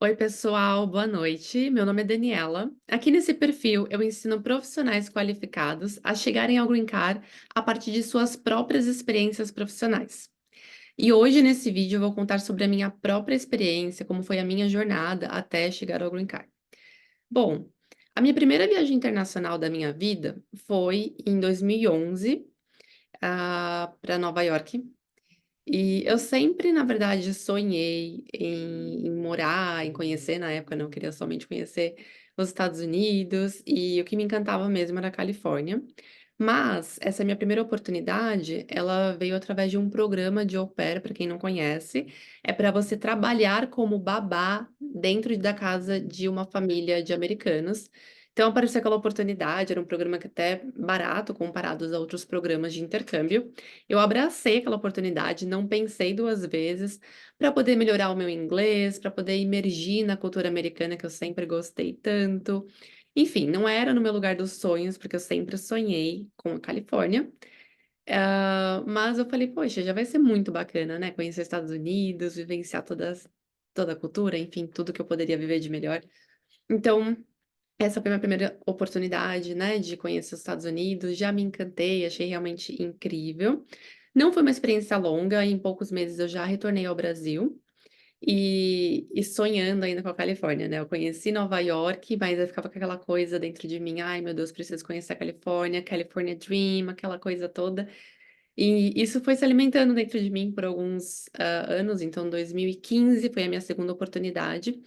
Oi, pessoal, boa noite. Meu nome é Daniela. Aqui nesse perfil eu ensino profissionais qualificados a chegarem ao Green Card a partir de suas próprias experiências profissionais. E hoje, nesse vídeo, eu vou contar sobre a minha própria experiência, como foi a minha jornada até chegar ao Green Card. Bom, a minha primeira viagem internacional da minha vida foi em 2011, para Nova York. E eu sempre, na verdade, sonhei em morar, em conhecer, na época não, eu queria somente conhecer os Estados Unidos, e o que me encantava mesmo era a Califórnia. Mas essa minha primeira oportunidade, ela veio através de um programa de au pair, para quem não conhece, é para você trabalhar como babá dentro da casa de uma família de americanos. Então apareceu aquela oportunidade, era um programa que até barato comparado a outros programas de intercâmbio. Eu abracei aquela oportunidade, não pensei 2 vezes, para poder melhorar o meu inglês, para poder imergir na cultura americana que eu sempre gostei tanto. Enfim, não era no meu lugar dos sonhos, porque eu sempre sonhei com a Califórnia, mas eu falei: "Poxa, já vai ser muito bacana, né, conhecer os Estados Unidos, vivenciar toda a cultura, enfim, tudo que eu poderia viver de melhor". Então essa foi a minha primeira oportunidade, né, de conhecer os Estados Unidos, já me encantei, achei realmente incrível. Não foi uma experiência longa, em poucos meses eu já retornei ao Brasil, e sonhando ainda com a Califórnia, né, eu conheci Nova York, mas eu ficava com aquela coisa dentro de mim: "Ai meu Deus, preciso conhecer a Califórnia, California Dream", aquela coisa toda. E isso foi se alimentando dentro de mim por alguns, anos, então 2015 foi a minha segunda oportunidade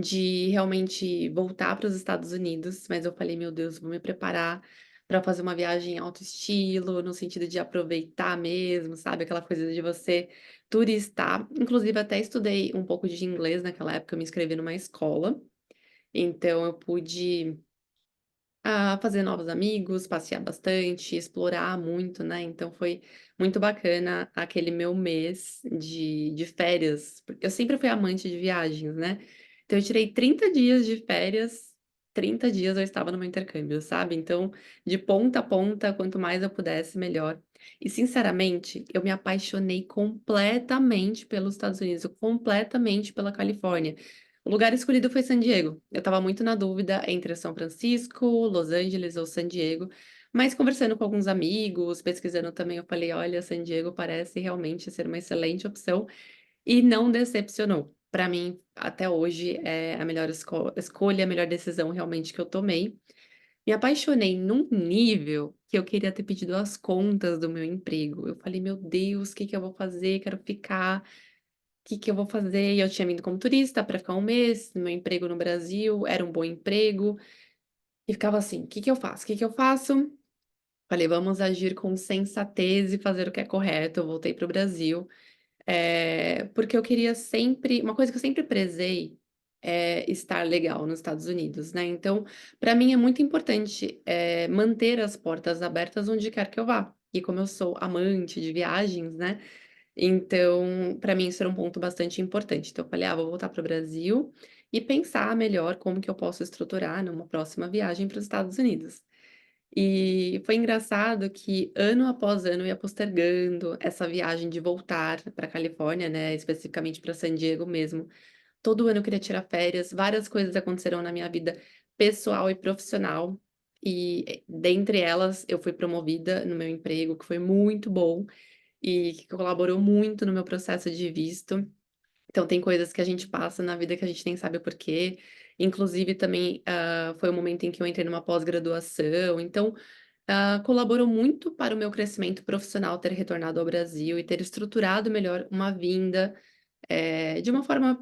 de realmente voltar para os Estados Unidos, mas eu falei: "Meu Deus, vou me preparar para fazer uma viagem alto estilo, no sentido de aproveitar mesmo", sabe, aquela coisa de você turistar. Inclusive até estudei um pouco de inglês naquela época, eu me inscrevi numa escola, então eu pude, fazer novos amigos, passear bastante, explorar muito, né, então foi muito bacana aquele meu mês de férias, porque eu sempre fui amante de viagens, né, então eu tirei 30 dias de férias, 30 dias eu estava no meu intercâmbio, sabe, então de ponta a ponta, quanto mais eu pudesse, melhor. E sinceramente, eu me apaixonei completamente pelos Estados Unidos, completamente pela Califórnia. O lugar escolhido foi San Diego. Eu estava muito na dúvida entre São Francisco, Los Angeles ou San Diego, mas conversando com alguns amigos, pesquisando também, eu falei: "Olha, San Diego parece realmente ser uma excelente opção", e não decepcionou. Para mim, até hoje, é a melhor escolha, a melhor decisão realmente que eu tomei. Me apaixonei num nível que eu queria ter pedido as contas do meu emprego. Eu falei: "Meu Deus, o que que eu vou fazer? Quero ficar. Que eu vou fazer?". E eu tinha vindo como turista para ficar um mês, meu emprego no Brasil era um bom emprego, e ficava assim: "Que que eu faço? Que eu faço?". Falei: "Vamos agir com sensatez e fazer o que é correto". Eu voltei para o Brasil, porque eu queria sempre uma coisa que eu sempre prezei é estar legal nos Estados Unidos, né, então, para mim é muito importante, manter as portas abertas onde quer que eu vá. E como eu sou amante de viagens, né, então, para mim isso era um ponto bastante importante. Então eu falei: "Ah, vou voltar para o Brasil e pensar melhor como que eu posso estruturar numa próxima viagem para os Estados Unidos". E foi engraçado que ano após ano eu ia postergando essa viagem de voltar para a Califórnia, né, especificamente para San Diego mesmo. Todo ano eu queria tirar férias, várias coisas aconteceram na minha vida pessoal e profissional, e dentre elas eu fui promovida no meu emprego, que foi muito bom. E que colaborou muito no meu processo de visto. Então tem coisas que a gente passa na vida que a gente nem sabe o porquê. Inclusive também, foi o momento em que eu entrei numa pós-graduação, então, colaborou muito para o meu crescimento profissional ter retornado ao Brasil e ter estruturado melhor uma vinda, de uma forma,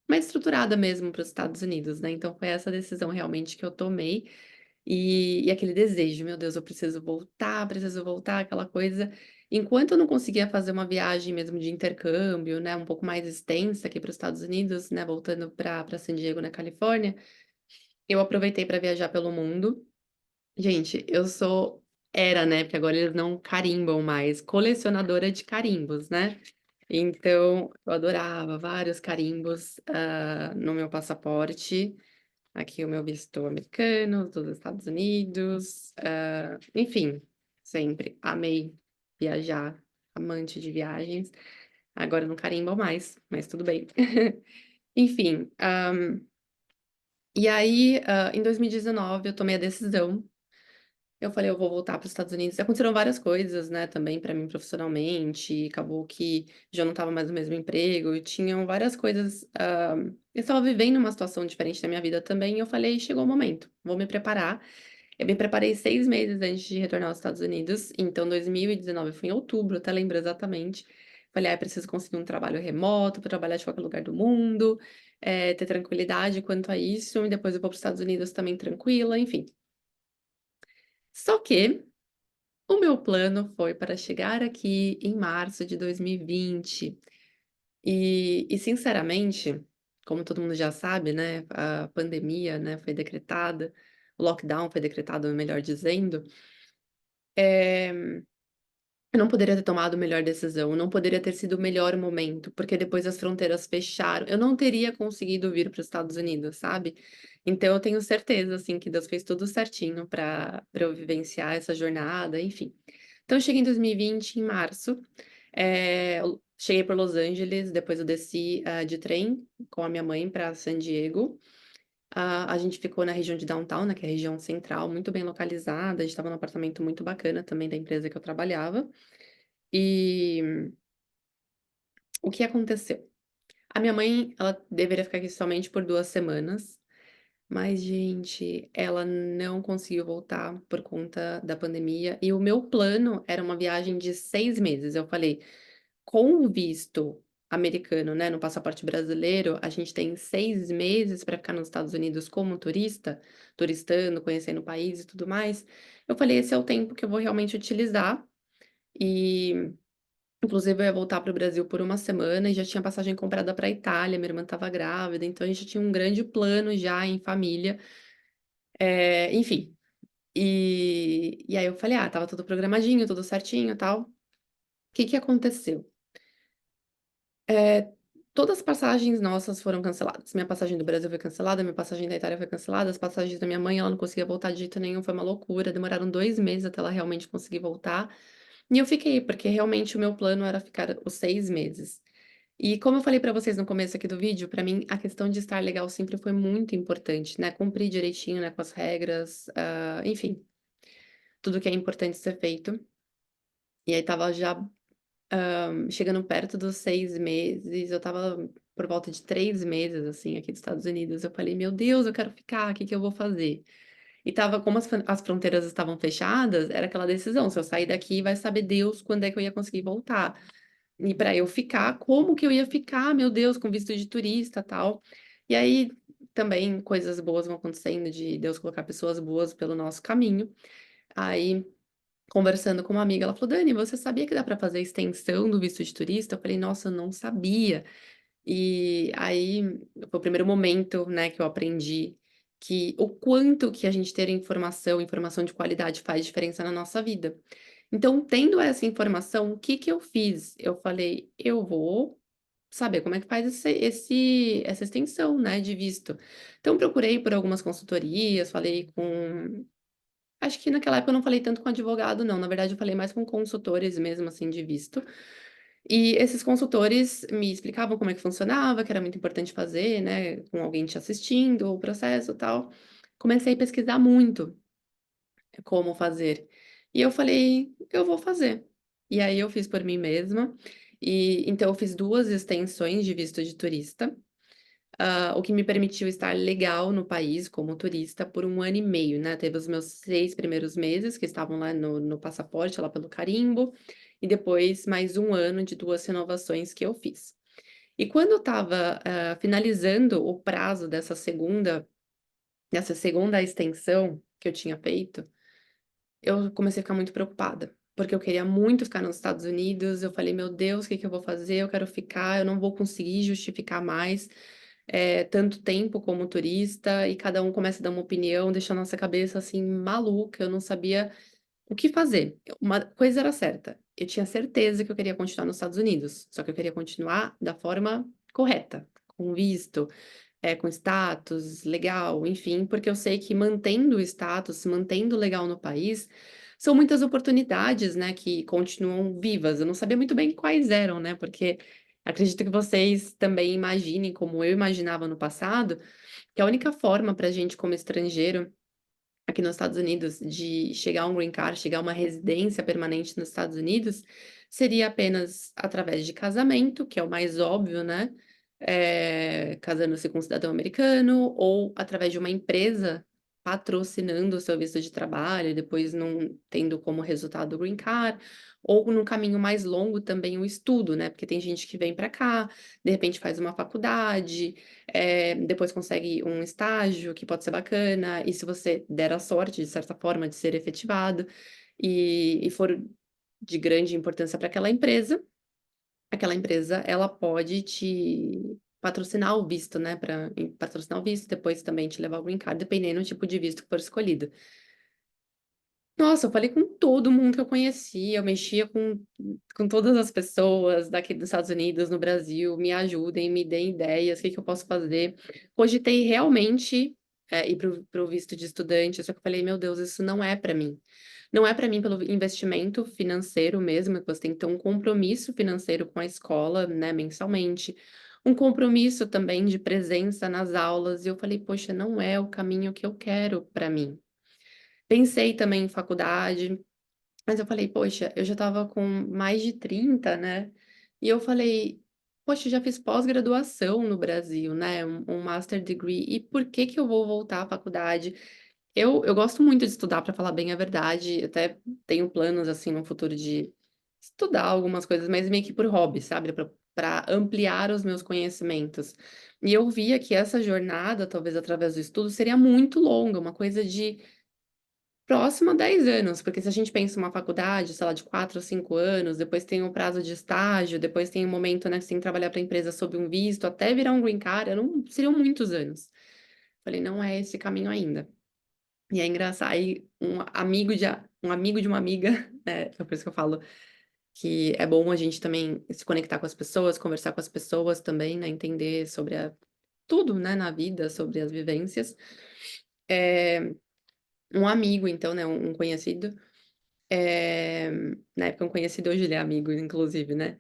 mais estruturada mesmo para os Estados Unidos, né. Então foi essa decisão realmente que eu tomei, e aquele desejo: "Meu Deus, eu preciso voltar", aquela coisa. Enquanto eu não conseguia fazer uma viagem mesmo de intercâmbio, né, um pouco mais extensa aqui para os Estados Unidos, né, voltando para San Diego, na Califórnia, eu aproveitei para viajar pelo mundo. Gente, eu sou era, né, porque agora eles não carimbam mais, colecionadora de carimbos, né. Então, eu adorava vários carimbos, no meu passaporte. Aqui o meu visto americano, dos Estados Unidos, enfim, sempre amei viajar, amante de viagens. Agora não carimbo mais, mas tudo bem. Enfim, e aí, em 2019 eu tomei a decisão, eu falei: "Eu vou voltar para os Estados Unidos". Aconteceram várias coisas, né, também para mim profissionalmente, acabou que já não estava mais no mesmo emprego, e tinham várias coisas, eu estava vivendo uma situação diferente na minha vida também, e eu falei: "Chegou o momento, vou me preparar". Eu me preparei 6 meses antes de retornar aos Estados Unidos, então 2019 foi em outubro, até lembro exatamente. Falei: "Ah, preciso conseguir um trabalho remoto para trabalhar de qualquer lugar do mundo, ter tranquilidade quanto a isso, e depois eu vou para os Estados Unidos também tranquila", enfim. Só que o meu plano foi para chegar aqui em março de 2020 e sinceramente, como todo mundo já sabe, né, a pandemia, né, foi decretada, o lockdown foi decretado, melhor dizendo, eh eu não poderia ter tomado melhor decisão, não poderia ter sido o melhor momento, porque depois as fronteiras fecharam, eu não teria conseguido vir para os Estados Unidos, sabe. Então eu tenho certeza, assim, que Deus fez tudo certinho para eu vivenciar essa jornada, enfim. Então eu cheguei em 2020 em março, eu cheguei por Los Angeles, depois eu desci, de trem com a minha mãe para San Diego. A gente ficou na região de downtown, né, que é a região central, muito bem localizada, a gente estava num apartamento muito bacana também da empresa que eu trabalhava. E o que aconteceu? A minha mãe, ela deveria ficar aqui somente por 2 semanas, mas gente, ela não conseguiu voltar por conta da pandemia, e o meu plano era uma viagem de 6 meses. Eu falei: "Com o visto americano, né, no passaporte brasileiro, a gente tem 6 meses para ficar nos Estados Unidos como turista, turistando, conhecendo o país e tudo mais". Eu falei: "Esse é o tempo que eu vou realmente utilizar", e inclusive eu ia voltar para o Brasil por uma semana e já tinha passagem comprada pra Itália, minha irmã estava grávida, então a gente tinha um grande plano já em família, enfim. E aí eu falei: "Ah, estava tudo programadinho, tudo certinho, e tal". O que que aconteceu? Eh, Todas as passagens nossas foram canceladas. Minha passagem do Brasil foi cancelada, minha passagem da Itália foi cancelada, as passagens da minha mãe, ela não conseguia voltar de jeito nenhum, foi uma loucura, demoraram 2 meses até ela realmente conseguir voltar. E eu fiquei, porque realmente o meu plano era ficar os 6 meses. E como eu falei pra vocês no começo aqui do vídeo, pra mim a questão de estar legal sempre foi muito importante, né, cumprir direitinho, né, com as regras, enfim, tudo que é importante ser feito. E aí estava já, chegando perto dos 6 meses, eu estava por volta de 3 meses, assim, aqui dos Estados Unidos, eu falei: "Meu Deus, eu quero ficar, o que que eu vou fazer?". E estava como as fronteiras estavam fechadas, era aquela decisão, se eu sair daqui vai saber Deus quando é que eu ia conseguir voltar. E para eu ficar, como que eu ia ficar, meu Deus, com visto de turista, tal. E aí, também coisas boas vão acontecendo de Deus colocar pessoas boas pelo nosso caminho. Aí, conversando com uma amiga, ela falou: "Dani, você sabia que dá para fazer extensão do visto de turista?" Eu falei: "Nossa, eu não sabia". E aí, foi o primeiro momento, né, que eu aprendi que o quanto que a gente ter informação de qualidade faz diferença na nossa vida. Então, tendo essa informação, o que que eu fiz? Eu falei: "Eu vou saber como é que faz essa extensão, né, de visto". Então procurei por algumas consultorias, falei com acho que naquela época eu não falei tanto com advogado não, na verdade eu falei mais com consultores mesmo, assim, de visto. E esses consultores me explicavam como é que funcionava, que era muito importante fazer, né, com alguém te assistindo, o processo, e tal. Comecei a pesquisar muito como fazer. E eu falei: "Eu vou fazer". E aí eu fiz por mim mesma, e então eu fiz 2 extensões de visto de turista, o que me permitiu estar legal no país como turista por 1 ano e meio, né. Teve os meus 6 primeiros meses que estavam lá no passaporte, lá pelo carimbo, e depois mais 1 ano de 2 renovações que eu fiz. E quando eu estava, finalizando o prazo dessa segunda extensão que eu tinha feito, eu comecei a ficar muito preocupada, porque eu queria muito ficar nos Estados Unidos, eu falei: "Meu Deus, o que que eu vou fazer? Eu quero ficar, eu não vou conseguir justificar mais, tanto tempo como turista", e cada um começa a dar uma opinião, deixa a nossa cabeça, assim, maluca, eu não sabia o que fazer. Uma coisa era certa, eu tinha certeza que eu queria continuar nos Estados Unidos, só que eu queria continuar da forma correta, com visto, com status legal, enfim, porque eu sei que mantendo o status, se mantendo legal no país, são muitas oportunidades, né, que continuam vivas. Eu não sabia muito bem quais eram, né, porque Acredito que vocês também imaginem, como eu imaginava no passado, que a única forma para a gente, como estrangeiro, aqui nos Estados Unidos, de chegar a um green card, chegar a uma residência permanente nos Estados Unidos, seria apenas através de casamento, que é o mais óbvio, né? Casando-se com um cidadão americano, ou através de uma empresa patrocinando o seu visto de trabalho, e depois não tendo como resultado o green card, ou no caminho mais longo também o estudo, né? Porque tem gente que vem para cá, de repente faz uma faculdade, depois consegue um estágio que pode ser bacana, e se você der a sorte, de certa forma, de ser efetivado, e for de grande importância para aquela empresa, ela pode te patrocinar o visto, né, para patrocinar o visto, depois também te levar ao green card, dependendo do tipo de visto que for escolhido. Nossa, eu falei com todo mundo que eu conhecia, eu mexia com todas as pessoas daqui dos Estados Unidos, no Brasil, me ajudem, me deem ideias, o que que eu posso fazer. Cogitei realmente, ir para o visto de estudante, só que eu falei: "Meu Deus, isso não é para mim". Não é para mim pelo investimento financeiro mesmo, que você tem que ter um compromisso financeiro com a escola, né, mensalmente, um compromisso também de presença nas aulas, e eu falei: "Poxa, não é o caminho que eu quero para mim". Pensei também em faculdade, mas eu falei: "Poxa, eu já estava com mais de 30, né", e eu falei: "Poxa, eu já fiz pós-graduação no Brasil, né, um master degree, e por que que eu vou voltar à faculdade?". Eu gosto muito de estudar, para falar bem a verdade, até tenho planos, assim, no futuro de estudar algumas coisas, mas meio que por hobby, sabe, pra ampliar os meus conhecimentos. E eu via que essa jornada, talvez através do estudo, seria muito longa, uma coisa de próximo a 10 anos, porque se a gente pensa uma faculdade, sei lá, de 4 ou 5 anos, depois tem o prazo de estágio, depois tem o momento, né, que você tem que trabalhar para a empresa sob um visto, até virar um green card, seriam muitos anos. Falei: "Não é esse caminho ainda". E é engraçado, aí um amigo de uma amiga, né, é por isso que eu falo que é bom a gente também se conectar com as pessoas, conversar com as pessoas também, né, entender sobre tudo, né, na vida, sobre as vivências. Eh, um amigo então, né, um conhecido, eh, na época um conhecido, hoje ele é amigo inclusive, né.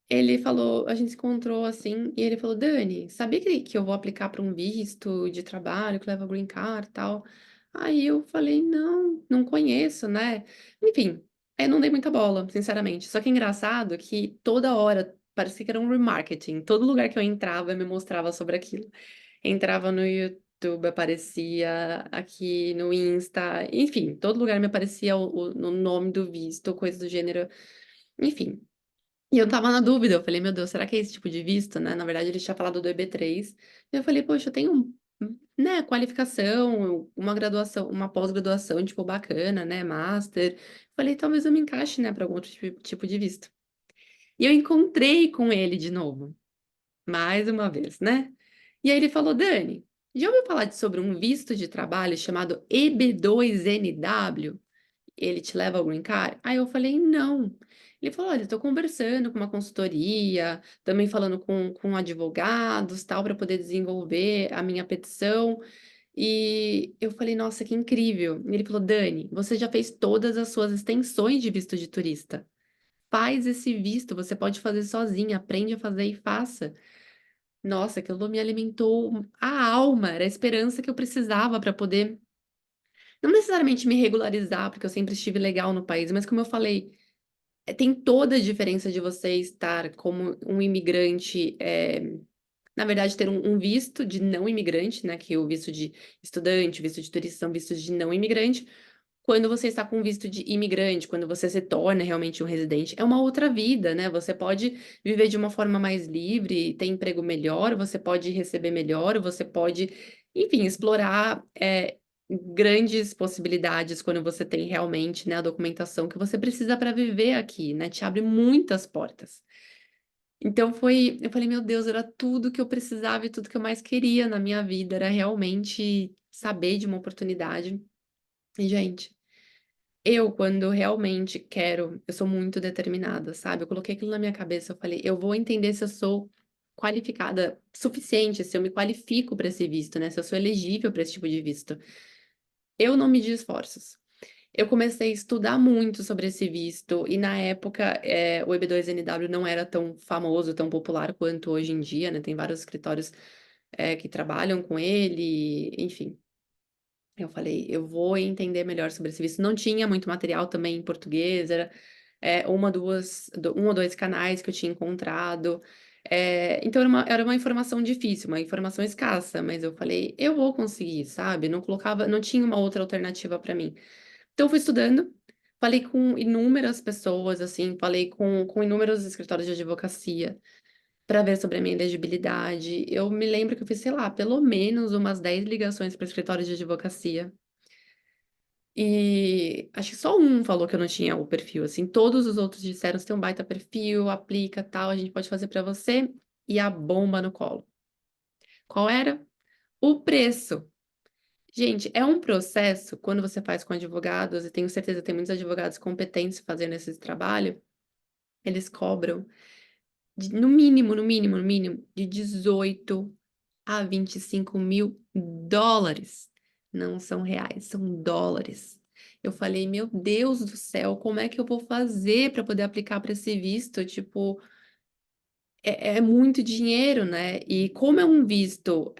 Ele falou A gente se encontrou, assim, e ele falou: "Dani, sabia que eu vou aplicar para um visto de trabalho que leva green card, e tal?". Aí eu falei: "Não, não conheço, né". Enfim, aí não dei muita bola, sinceramente. Só que é engraçado que toda hora parecia que era um remarketing, todo lugar que eu entrava me mostrava sobre aquilo. Entrava no YouTube, aparecia aqui no Insta, enfim, todo lugar me aparecia o nome do visto, coisa do gênero, enfim. E eu estava na dúvida, eu falei: "Meu Deus, será que é esse tipo de visto?", né, na verdade ele tinha falado do EB3, eu falei: "Poxa, eu tenho, né, qualificação, uma graduação, uma pós-graduação, tipo, bacana, né, master", falei: "Talvez eu me encaixe, né, pra algum outro tipo de visto". E eu encontrei com ele de novo, mais uma vez, né. E aí ele falou: "Dani, já ouviu falar sobre um visto de trabalho chamado EB2NW?". Ele te leva ao green card? Aí eu falei: "Não". Ele falou: "Olha, estou conversando com uma consultoria, também falando com advogados, tal, para poder desenvolver a minha petição". E eu falei: "Nossa, que incrível". E ele falou: "Dani, você já fez todas as suas extensões de visto de turista. Faz esse visto, você pode fazer sozinha, aprende a fazer e faça". Nossa, aquilo me alimentou a alma, era a esperança que eu precisava para poder não necessariamente me regularizar, porque eu sempre estive legal no país, mas como eu falei, tem toda a diferença de você estar como um imigrante, na verdade ter um visto de não imigrante, né, que é o visto de estudante, visto de turista são vistos de não imigrante, quando você está com visto de imigrante, quando você se torna realmente um residente, é uma outra vida, né, você pode viver de uma forma mais livre, ter emprego melhor, você pode receber melhor, você pode, enfim, explorar, grandes possibilidades quando você tem realmente, né, a documentação que você precisa para viver aqui, né, te abre muitas portas. Então eu falei: "Meu Deus, era tudo que eu precisava e tudo que eu mais queria na minha vida, era realmente saber de uma oportunidade". E gente, eu quando realmente quero, eu sou muito determinada, sabe, eu coloquei aquilo na minha cabeça, eu falei: "Eu vou entender se eu sou qualificada suficiente, se eu me qualifico para esse visto, né, se eu sou elegível para esse tipo de visto". Eu não medi esforços. Eu comecei a estudar muito sobre esse visto e na época, o EB2NW não era tão famoso, tão popular quanto hoje em dia, né, tem vários escritórios, que trabalham com ele, enfim. Eu falei: "Eu vou entender melhor sobre esse visto". Não tinha muito material também em português, era, 1, 2 1 ou 2 canais que eu tinha encontrado, então era uma informação difícil, uma informação escassa, mas eu falei: "Eu vou conseguir", sabe, não tinha uma outra alternativa para mim. Então eu fui estudando, falei com inúmeras pessoas, assim, falei com inúmeros escritórios de advocacia, para ver sobre a minha elegibilidade. Eu me lembro que eu fiz, sei lá, pelo menos umas 10 ligações para escritórios de advocacia. E acho que só um falou que eu não tinha o perfil, assim, todos os outros disseram: "Você tem um baita perfil, aplica, tal, a gente pode fazer pra você", e a bomba no colo. Qual era? O preço. Gente, é um processo, quando você faz com advogados, e tenho certeza que tem muitos advogados competentes fazendo esse trabalho, eles cobram no mínimo, no mínimo, no mínimo, de 18 a 25.000 dólares. Não são reais, são dólares. Eu falei: "Meu Deus do céu, como é que eu vou fazer para poder aplicar para esse visto?" Tipo, é muito dinheiro, né. E como é um visto,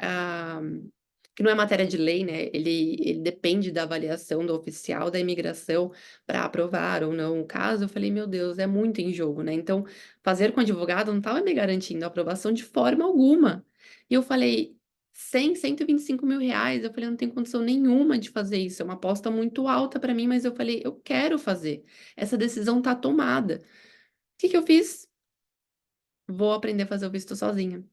que não é matéria de lei, né, ele depende da avaliação do oficial da imigração para aprovar ou não o caso, eu falei: "Meu Deus, é muito em jogo", né, então fazer com advogado não estava me garantindo a aprovação de forma alguma. E eu falei: 125.000 reais, eu falei: "Eu não tenho condição nenhuma de fazer isso, é uma aposta muito alta para mim", mas eu falei: "Eu quero fazer, essa decisão está tomada". O que que eu fiz? Vou aprender a fazer o visto sozinha.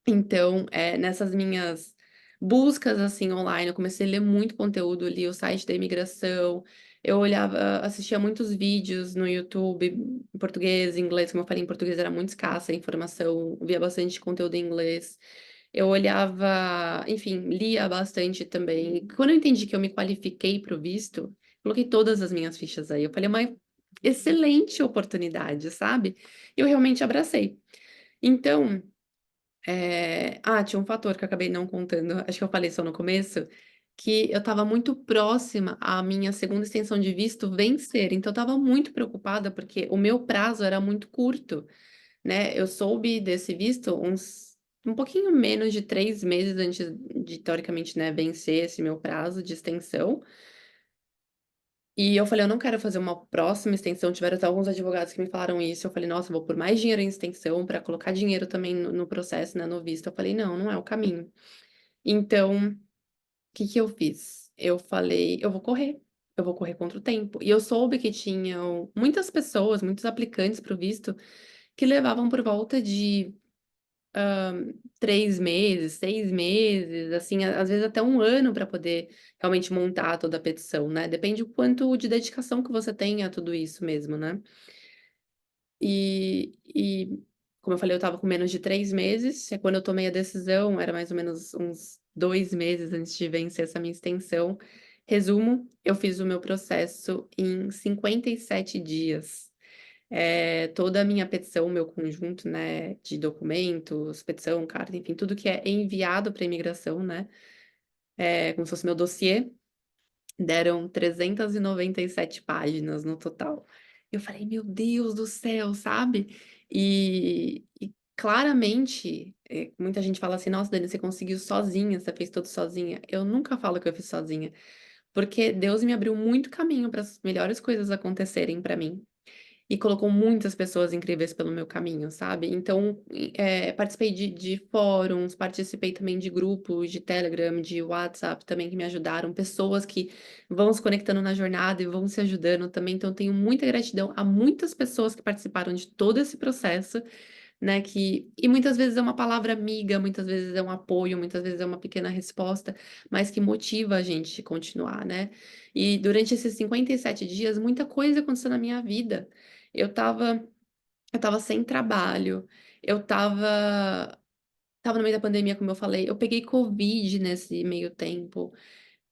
Então, nessas minhas buscas, assim, online, eu comecei a ler muito conteúdo, li o site da imigração, eu olhava assistia muitos vídeos no YouTube em português, em inglês, como eu falei, em português era muito escassa a informação, via bastante conteúdo em inglês. Eu olhava, enfim, lia bastante também. E quando eu entendi que eu me qualifiquei para o visto, coloquei todas as minhas fichas aí, eu falei: "É uma excelente oportunidade", sabe. Eu realmente abracei. Então, tinha um fator que eu acabei não contando, acho que eu falei só no começo, que eu estava muito próxima à minha segunda extensão de visto vencer, então eu estava muito preocupada, porque o meu prazo era muito curto, né, eu soube desse visto um pouquinho menos de 3 meses antes de teoricamente, né, vencer esse meu prazo de extensão, e eu falei: "Eu não quero fazer uma próxima extensão", tiveram até alguns advogados que me falaram isso, eu falei: "Nossa, eu vou por mais dinheiro em extensão para colocar dinheiro também no processo, né, no visto", eu falei: "Não, não é o caminho". Então, o que que eu fiz? Eu falei: eu vou correr contra o tempo". E eu soube que tinham muitas pessoas, muitos aplicantes para o visto, que levavam por volta de 3 meses, 6 meses, assim, às vezes até 1 ano para poder realmente montar toda a petição, né, depende o quanto de dedicação que você tem a tudo isso mesmo, né. E, como eu falei, eu estava com menos de 3 meses, é quando eu tomei a decisão, era mais ou menos uns 2 meses antes de vencer essa minha extensão. Resumo, eu fiz o meu processo em 57 dias. Toda a minha petição, o meu conjunto, né, de documentos, petição, carta, enfim, tudo que é enviado para a imigração, né, como se fosse meu dossiê, deram 397 páginas no total. Eu falei: "Meu Deus do céu", sabe. E claramente, muita gente fala assim: "Nossa, Dani, você conseguiu sozinha, você fez tudo sozinha". Eu nunca falo que eu fiz sozinha, porque Deus me abriu muito caminho para as melhores coisas acontecerem para mim. E colocou muitas pessoas incríveis pelo meu caminho, sabe. Então, participei de fóruns, participei também de grupos de Telegram, de WhatsApp também que me ajudaram, pessoas que vão se conectando na jornada e vão se ajudando também, então eu tenho muita gratidão a muitas pessoas que participaram de todo esse processo, né, e muitas vezes é uma palavra amiga, muitas vezes é um apoio, muitas vezes é uma pequena resposta, mas que motiva a gente a continuar, né. E durante esses 57 dias, muita coisa aconteceu na minha vida. Eu estava eu estava sem trabalho, eu estava no meio da pandemia, como eu falei, eu peguei covid nesse meio tempo,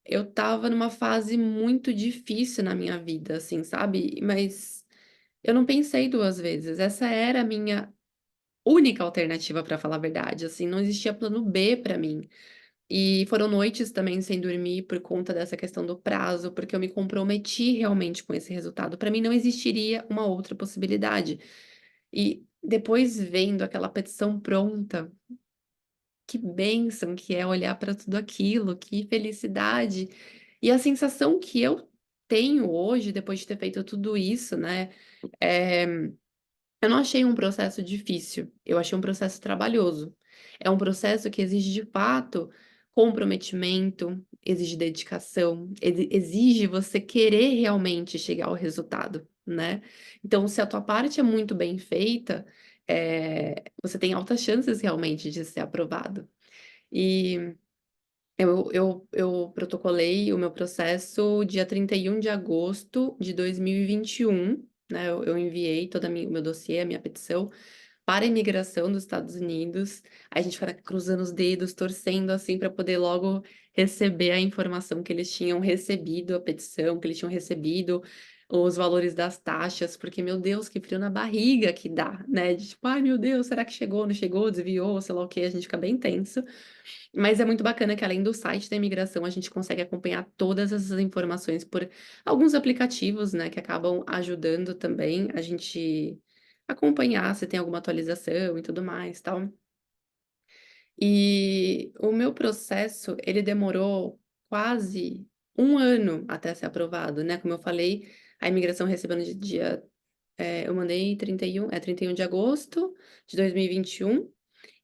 eu estava numa fase muito difícil na minha vida, assim, sabe, mas eu não pensei 2 vezes, essa era a minha única alternativa, pra falar a verdade, assim, não existia plano B pra mim. E foram noites também sem dormir por conta dessa questão do prazo, porque eu me comprometi realmente com esse resultado. Para mim não existiria uma outra possibilidade. E depois vendo aquela petição pronta, que bênção que é olhar para tudo aquilo, que felicidade. E a sensação que eu tenho hoje, depois de ter feito tudo isso, né, eu não achei um processo difícil, eu achei um processo trabalhoso. É um processo que exige, de fato, comprometimento, exige dedicação, exige você querer realmente chegar ao resultado, né. Então, se a tua parte é muito bem feita, você tem altas chances realmente de ser aprovado. E eu protocolei o meu processo dia 31 de agosto de 2021, né, eu enviei toda a minha o meu dossiê, a minha petição para a imigração dos Estados Unidos. A gente fica cruzando os dedos, torcendo, assim, para poder logo receber a informação que eles tinham recebido a petição, que eles tinham recebido os valores das taxas, porque, meu Deus, que frio na barriga que dá, né, de tipo: "Ai, meu Deus, será que chegou, não chegou, desviou", sei lá o quê, a gente fica bem tenso. Mas é muito bacana que além do site da imigração, a gente consegue acompanhar todas essas informações por alguns aplicativos, né, que acabam ajudando também a gente acompanhar se tem alguma atualização e tudo mais, tal. E o meu processo, ele demorou quase um ano até ser aprovado, né, como eu falei, a imigração recebeu no eu mandei 31 de agosto de 2021,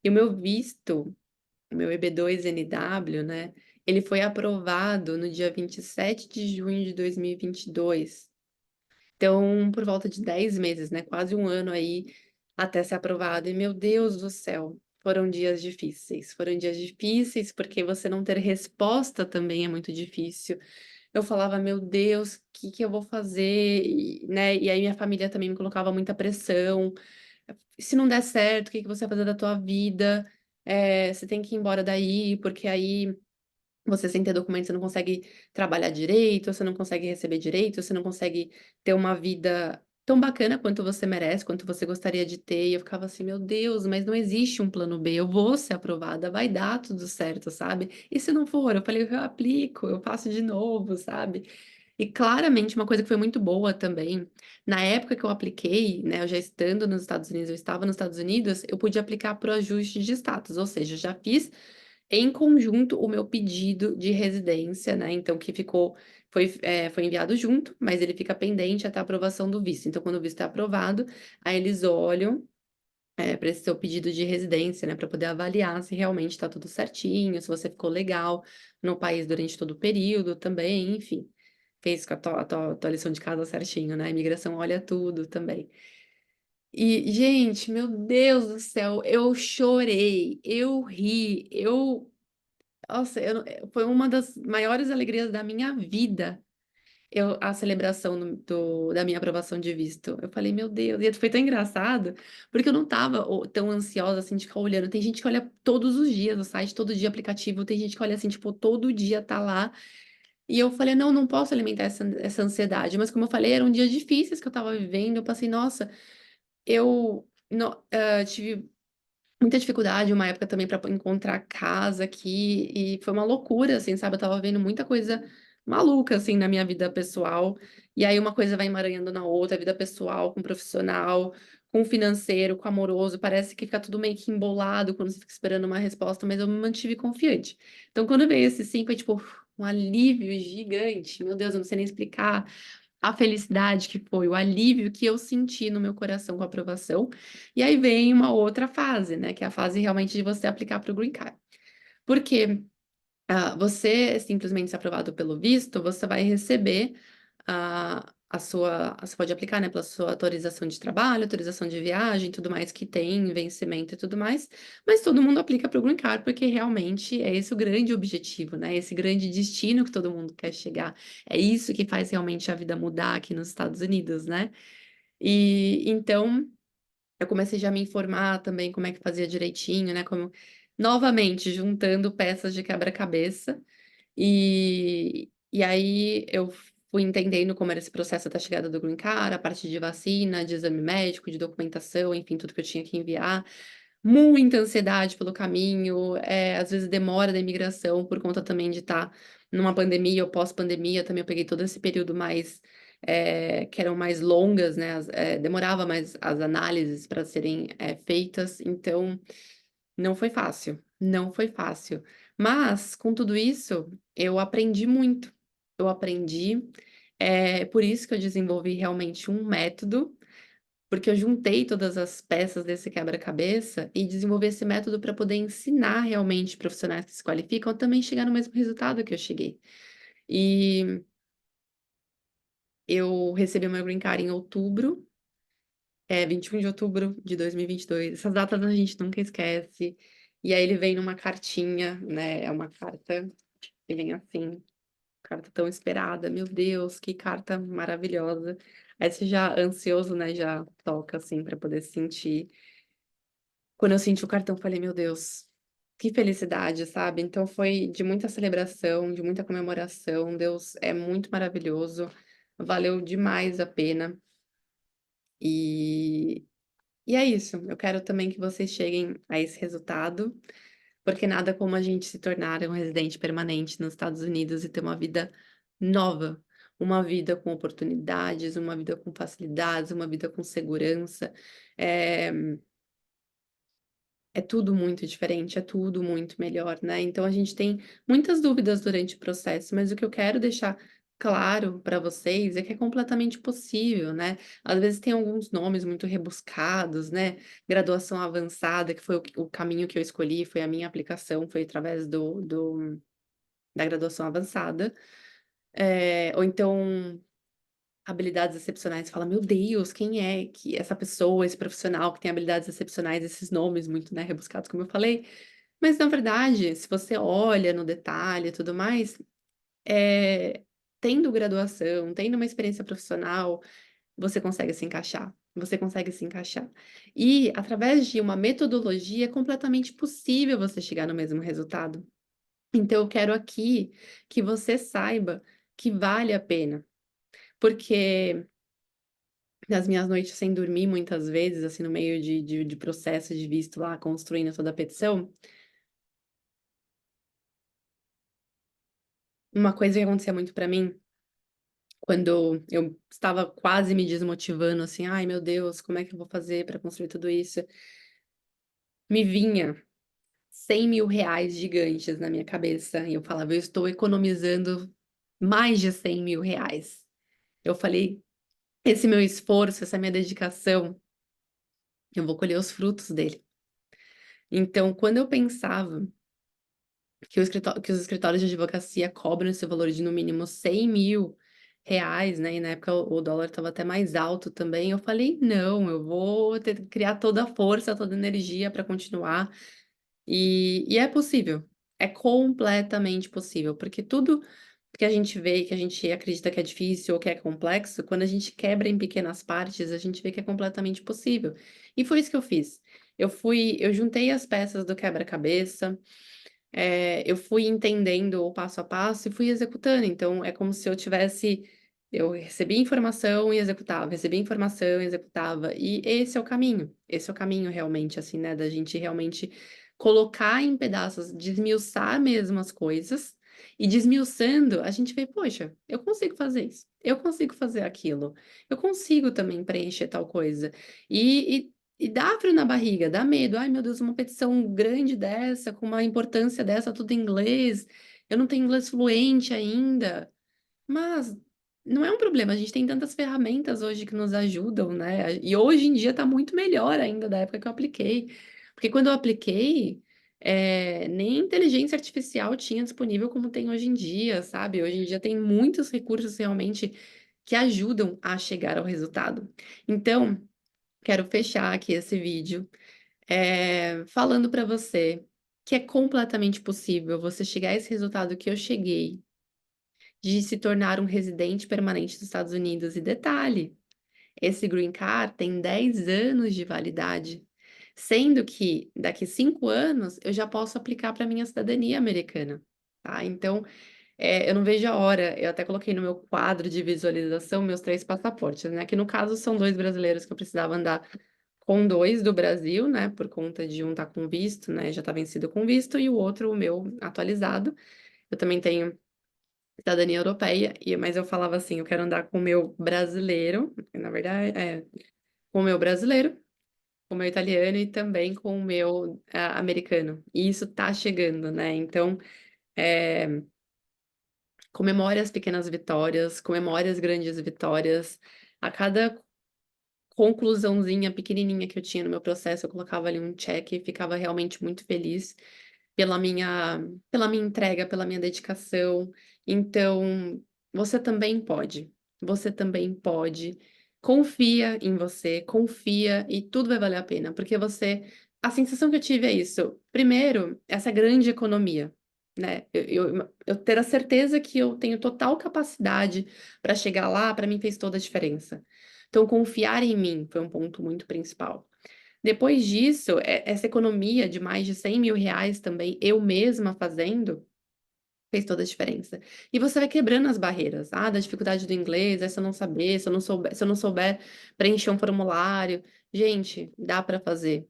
e o meu visto, o meu EB2 NW, né, ele foi aprovado no dia 27 de junho de 2022. Então, por volta de 10 meses, né, quase um ano aí até ser aprovado. E, meu Deus do céu, foram dias difíceis. Foram dias difíceis, porque você não ter resposta também é muito difícil. Eu falava: "Meu Deus, o que que eu vou fazer?", né, e aí minha família também me colocava muita pressão. "Se não der certo, o que que você vai fazer da tua vida? Você tem que ir embora daí, porque aí você sem ter documento, você não consegue trabalhar direito, você não consegue receber direito, você não consegue ter uma vida tão bacana quanto você merece, quanto você gostaria de ter", e eu ficava assim: "Meu Deus, mas não existe um plano B, eu vou ser aprovada, vai dar tudo certo, sabe. E se não for?", eu falei: "Eu aplico, eu faço de novo", sabe. E claramente uma coisa que foi muito boa também, na época que eu apliquei, né, eu já estando nos Estados Unidos, eu estava nos Estados Unidos, eu pude aplicar para o ajuste de status, ou seja, já fiz em conjunto o meu pedido de residência, né, então que foi enviado junto, mas ele fica pendente até a aprovação do visto. Então quando o visto é aprovado, aí eles olham, para esse seu pedido de residência, né, para poder avaliar se realmente está tudo certinho, se você ficou legal no país durante todo o período também, enfim, fez com a tua lição de casa certinho, né, a imigração olha tudo também. E, gente, meu Deus do céu, eu chorei, eu ri, nossa, eu não foi uma das maiores alegrias da minha vida, a celebração da minha aprovação de visto. Eu falei: "Meu Deus", e foi tão engraçado, porque eu não estava tão ansiosa, assim, de ficar olhando. Tem gente que olha todos os dias o site, todo dia aplicativo, tem gente que olha, assim, tipo, todo dia tá lá, e eu falei: "Não, não posso alimentar essa ansiedade", mas como eu falei, eram dias difíceis que eu estava vivendo, eu passei, nossa, tive muita dificuldade, uma época também para encontrar casa aqui, e foi uma loucura, assim, sabe, eu estava vendo muita coisa maluca, assim, na minha vida pessoal, e aí uma coisa vai emaranhando na outra, vida pessoal com profissional, com financeiro, com amoroso, parece que fica tudo meio que embolado quando você fica esperando uma resposta, mas eu me mantive confiante. Então quando veio esse sim, foi tipo um alívio gigante, meu Deus, eu não sei nem explicar a felicidade que foi, o alívio que eu senti no meu coração com a aprovação. E aí vem uma outra fase, né, que é a fase realmente de você aplicar para o green card. Porque, você simplesmente ser aprovado pelo visto, você vai receber você pode aplicar, né, pela sua autorização de trabalho, autorização de viagem, tudo mais que tem vencimento e tudo mais, mas todo mundo aplica para o green card, porque realmente é esse o grande objetivo, né, esse grande destino que todo mundo quer chegar. É isso que faz realmente a vida mudar aqui nos Estados Unidos, né. E então eu comecei já a me informar também como é que fazia direitinho, né, como novamente juntando peças de quebra-cabeça, e aí eu fui entendendo como era esse processo da chegada do green card, a parte de vacina, de exame médico, de documentação, enfim, tudo que eu tinha que enviar. muita ansiedade pelo caminho, às vezes demora da imigração por conta também de estar numa pandemia ou pós-pandemia, também eu peguei todo esse período mais, que eram mais longas, né, demorava mais as análises para serem, feitas, então não foi fácil, não foi fácil. Mas com tudo isso, eu aprendi muito, eu aprendi, por isso que eu desenvolvi realmente um método porque eu juntei todas as peças desse quebra-cabeça e desenvolvi esse método para poder ensinar realmente profissionais que se qualificam a também chegar no mesmo resultado que eu cheguei. E eu recebi o meu green card em outubro, 21 de outubro de 2022. Essas datas a gente nunca esquece. E aí ele vem numa cartinha, né? É uma carta que vem assim, carta tão esperada. Meu Deus, que carta maravilhosa. Aí você já ansioso, né? Já toca assim para poder sentir. Quando eu senti o cartão, eu falei: "Meu Deus, que felicidade", sabe. Então foi de muita celebração, de muita comemoração, Deus é muito maravilhoso, valeu demais a pena. E e é isso, eu quero também que vocês cheguem a esse resultado, porque nada como a gente se tornar um residente permanente nos Estados Unidos e ter uma vida nova, uma vida com oportunidades, uma vida com facilidades, uma vida com segurança. Eh É tudo muito diferente, é tudo muito melhor, né. Então a gente tem muitas dúvidas durante o processo, mas o que eu quero deixar claro para vocês é que é completamente possível, né. Às vezes tem alguns nomes muito rebuscados, né, graduação avançada, que foi o caminho que eu escolhi, foi a minha aplicação, foi através da graduação avançada. Ou então habilidades excepcionais, você fala: "Meu Deus, quem é que essa pessoa, esse profissional que tem habilidades excepcionais", esses nomes muito, né, rebuscados, como eu falei. Mas na verdade, se você olha no detalhe e tudo mais, tendo graduação, tendo uma experiência profissional, você consegue se encaixar, você consegue se encaixar. E através de uma metodologia é completamente possível você chegar no mesmo resultado. Então eu quero aqui que você saiba que vale a pena, porque nas minhas noites sem dormir muitas vezes, assim, no meio de processo de visto lá, construindo toda a petição, uma coisa que acontecia muito pra mim, quando eu estava quase me desmotivando, assim: "Ai meu Deus, como é que eu vou fazer pra construir tudo isso?", me vinha R$ 100.000 gigantes na minha cabeça e eu falava: "Eu estou economizando mais de R$ 100.000". Eu falei: "Esse meu esforço, essa minha dedicação, eu vou colher os frutos dele". Então quando eu pensava que os escritórios de advocacia cobram esse valor de no mínimo R$ 100.000, né, e na época o dólar estava até mais alto também, eu falei: "Não, eu vou ter que criar toda a força, toda a energia para continuar", e é possível, é completamente possível, porque tudo que a gente vê, que a gente acredita que é difícil ou que é complexo, quando a gente quebra em pequenas partes, a gente vê que é completamente possível. E foi isso que eu fiz. Eu juntei as peças do quebra-cabeça, eu fui entendendo o passo a passo e fui executando, então é como se eu recebia informação e executava, recebia informação e executava, e esse é o caminho realmente, assim, né, da gente realmente colocar em pedaços, desmiuçar mesmo as coisas, e desmiuçando, a gente vê: "Poxa, eu consigo fazer isso, eu consigo fazer aquilo, eu consigo também preencher tal coisa". E dá frio na barriga, dá medo. "Ai, meu Deus, uma petição grande dessa, com uma importância dessa, tudo em inglês, eu não tenho inglês fluente ainda", mas não é um problema, a gente tem tantas ferramentas hoje que nos ajudam, né, e hoje em dia tá muito melhor ainda da época que eu apliquei. Porque quando eu apliquei, nem inteligência artificial tinha disponível como tem hoje em dia, sabe. Hoje em dia tem muitos recursos realmente que ajudam a chegar ao resultado. Então, quero fechar aqui esse vídeo, falando para você que é completamente possível você chegar a esse resultado que eu cheguei, de se tornar um residente permanente dos Estados Unidos. E detalhe, esse green card tem 10 anos de validade, sendo que daqui 5 anos eu já posso aplicar para minha cidadania americana, tá. Então, eu não vejo a hora, eu até coloquei no meu quadro de visualização meus 3 passaportes, né, que no caso são 2 brasileiros que eu precisava andar com 2 do Brasil, né, por conta de um estar com visto, né, já tá vencido com visto, e o outro, o meu, atualizado. Eu também tenho cidadania europeia, mas eu falava assim: "Eu quero andar com o meu brasileiro", na verdade com o meu brasileiro, com o meu italiano e também com o meu, americano. E isso tá chegando, né, então, eh, comemore as pequenas vitórias, comemore as grandes vitórias. A cada conclusãozinha pequenininha que eu tinha no meu processo, eu colocava ali um check e ficava realmente muito feliz pela minha entrega, pela minha dedicação. Então, você também pode, você também pode. Confia em você, confia e tudo vai valer a pena, porque a sensação que eu tive é isso: primeiro, essa grande economia, né, eu ter a certeza que eu tenho total capacidade para chegar lá, para mim fez toda a diferença. Então confiar em mim foi um ponto muito principal. Depois disso, essa economia de mais de R$ 100.000 também, eu mesma fazendo, fez toda a diferença. E você vai quebrando as barreiras, da dificuldade do inglês, se eu não saber, se eu não souber preencher um formulário. Gente, dá para fazer,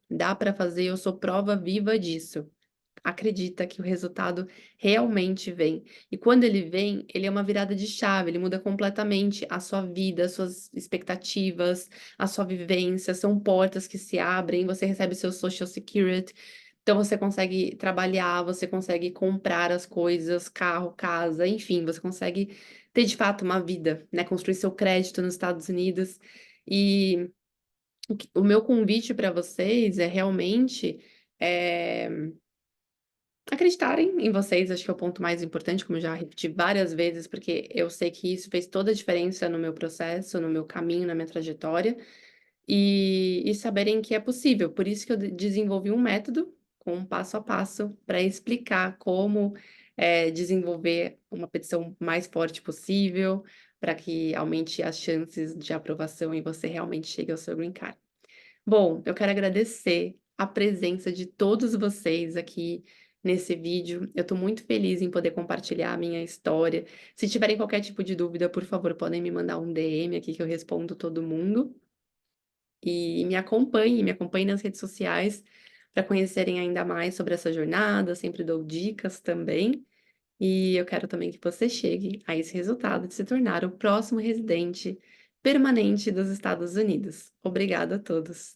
eu sou prova viva disso. Acredita que o resultado realmente vem. E quando ele vem, ele é uma virada de chave, ele muda completamente a sua vida, as suas expectativas, a sua vivência, são portas que se abrem, você recebe seu Social Security, então você consegue trabalhar, você consegue comprar as coisas, carro, casa, enfim, você consegue ter de fato uma vida, né, construir seu crédito nos Estados Unidos. E o meu convite para vocês é realmente, eh acreditarem em vocês, acho que é o ponto mais importante, como eu já repeti várias vezes, porque eu sei que isso fez toda a diferença no meu processo, no meu caminho, na minha trajetória, e saberem que é possível. Por isso que eu desenvolvi um método com um passo a passo para explicar como, desenvolver uma petição mais forte possível, para que aumente as chances de aprovação e você realmente chegue ao seu green card. Bom, eu quero agradecer a presença de todos vocês aqui nesse vídeo. Eu estou muito feliz em poder compartilhar a minha história. Se tiverem qualquer tipo de dúvida, por favor, podem me mandar um DM aqui que eu respondo todo mundo. E me acompanhem nas redes sociais para conhecerem ainda mais sobre essa jornada. Eu sempre dou dicas também. E eu quero também que você chegue a esse resultado de se tornar o próximo residente permanente dos Estados Unidos. Obrigada a todos.